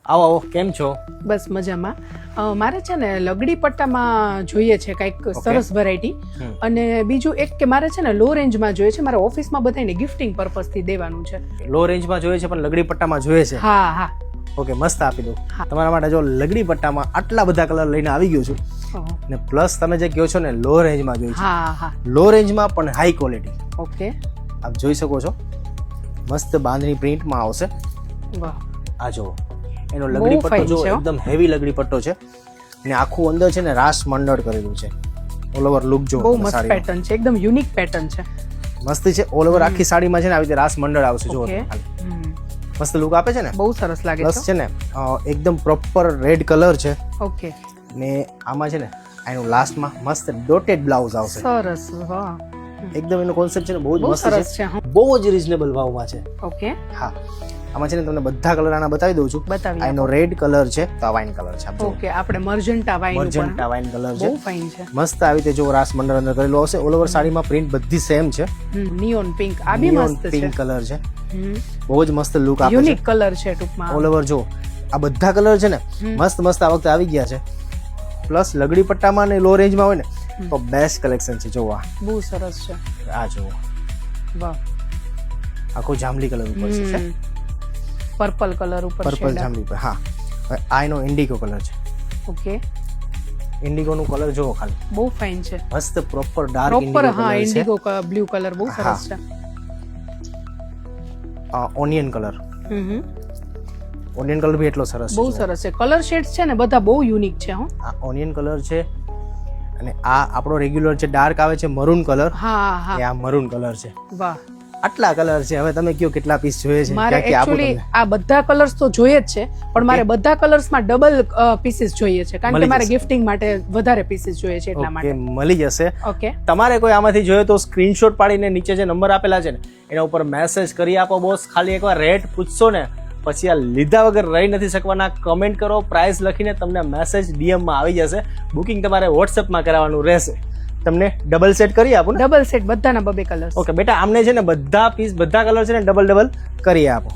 આવો આવો, કેમ છો? બસ મજામાં. મારે છે ને લગડી પટ્ટામાં જોઈએ છે કંઈક સરસ વેરાયટી, અને બીજું એક કે મારે છે ને લો રેન્જમાં જોઈએ છે. મારે ઓફિસમાં બધાને ગિફ્ટિંગ પર્પઝ થી દેવાનું છે. લો રેન્જમાં જોઈએ છે પણ લગડી પટ્ટામાં જોઈએ છે. હા હા. ઓકે, મસ્ત આપી દઉં તમારા માટે. જો લગડી પટ્ટામાં આટલા બધા કલર લઈને આવી ગયો છું, ને પ્લસ તમે જે કહો છો ને લો રેન્જમાં જોઈએ છે. હા હા. લો રેન્જમાં પણ હાઈ ક્વોલિટી. ઓકે, આપ જોઈ શકો છો, મસ્ત બાંધણી પ્રિન્ટમાં આવશે. વાહ, આ જુઓ, એનો લગડી પટ્ટો જો એકદમ હેવી લગડી પટ્ટો છે, ને આખું અંદર છે ને રાસ મંડળ કરેલું છે. ઓલ ઓવર લુક જો બહુ મસ્ત પેટર્ન છે, એકદમ યુનિક પેટર્ન છે. મસ્ત છે. ઓલ ઓવર આખી સાડીમાં છે ને આવી રીતે રાસ મંડળ આવશે. જો મસ્ત લુક આપે છે ને, બહુ સરસ લાગે છે. પ્લસ છે ને એકદમ પ્રોપર રેડ કલર છે. ઓકે, ને આમાં છે ને એનું લાસ્ટમાં મસ્ત ડોટેડ બ્લાઉઝ આવશે. સરસ. વાહ, એકદમ એનો કોન્સેપ્ટ છે ને બહુ જ મસ્ત સરસ છે, છે. બહુ જ રીઝનેબલ ભાવમાં છે. ઓકે, હા, આમાં છે ને તમને બધા કલર આના બતાવી દઉં છું. બતાવી. એનો રેડ કલર છે, તો આ વાઇન કલર છે. ઓકે, આપણે મર્જન્ટા વાઇન ઉપર, મર્જન્ટા વાઇન કલર છે, બહુ ફાઇન છે. મસ્ત આવી રીતે જો રાસ મંડળ અંદર કરેલું આવશે. ઓલ ઓવર સાડીમાં પ્રિન્ટ બધી સેમ છે. નિયોન પિંક, આ બી મસ્ત છે. પિંક કલર છે, બહુ જ મસ્ત લુક આપે છે. યુનિક કલર છે ટૂંકમાં. ઓલ ઓવર જો આ બધા કલર છે ને મસ્ત મસ્ત આ વખતે આવી ગયા છે. પ્લસ લગડી પટ્ટામાં ને લો રેન્જમાં હોય ને તો બેસ્ટ કલેક્શન છે. જોવા બહુ સરસ છે. આ જુઓ, વાહ, આખો જાંબલી કલર ઉપર છે, પર્પલ કલર ઉપર, પર્પલ જાંબલી ઉપર. હા, હવે આ એનો ઇન્ડિગો કલર છે. ઓકે, ઇન્ડિગો નું કલર જોવો ખાલી, બહુ ફાઇન છે. મસ્ત પ્રોપર ડાર્ક પ્રોપર. ઇન્ડિગો હા, કલર છે. ઇન્ડિગો બ્લુ કલર બહુ સરસ છે. ઓનિયન કલર, ઓનિયન કલર બી એટલો સરસ છે. બહુ સરસ છે. કલર શેડ્સ છે ને બધા બહુ યુનિક છે. હો, આ ઓનિયન કલર છે, અને આ આપણો રેગ્યુલર છે ડાર્ક આવે છે મરૂન કલર. હા હા, એ આ મરૂન કલર છે. વાહ, આટલા કલર છે. હવે તમે કયો કેટલા પીસ જોઈએ છે? મારે ક્યાંથી આપું એકચ્યુઅલી તમને? આ બધા કલર્સ તો જોઈએ જ છે, પણ મારે બધા કલર્સમાં ડબલ પીસીસ જોઈએ છે, કારણ કે મારે ગિફ્ટિંગ માટે વધારે પીસીસ જોઈએ છે એટલા ઓકે, માટે. મળી જશે. ઓકે, તમારે કોઈ આમાંથી જોઈએ તો સ્ક્રીનશોટ પાડીને નીચે જે નંબર આપેલા છે ને એના ઉપર મેસેજ કરી આપો બોસ. ખાલી એકવાર રેટ પૂછશો ને પછી આ લીધા વગર રહી નથી શકવાના. કમેન્ટ કરો, પ્રાઇસ લખીને તમને મેસેજ ડીએમમાં આવી જશે. બુકિંગ તમારે વોટ્સએપમાં કરાવવાનું રહેશે. તમને ડબલ સેટ કરી આપો ને? ડબલ સેટ બધાના બબે કલર્સ. ઓકે બેટા, આમને છે ને બધા પીસ બધા કલર છે ને ડબલ કરી આપો.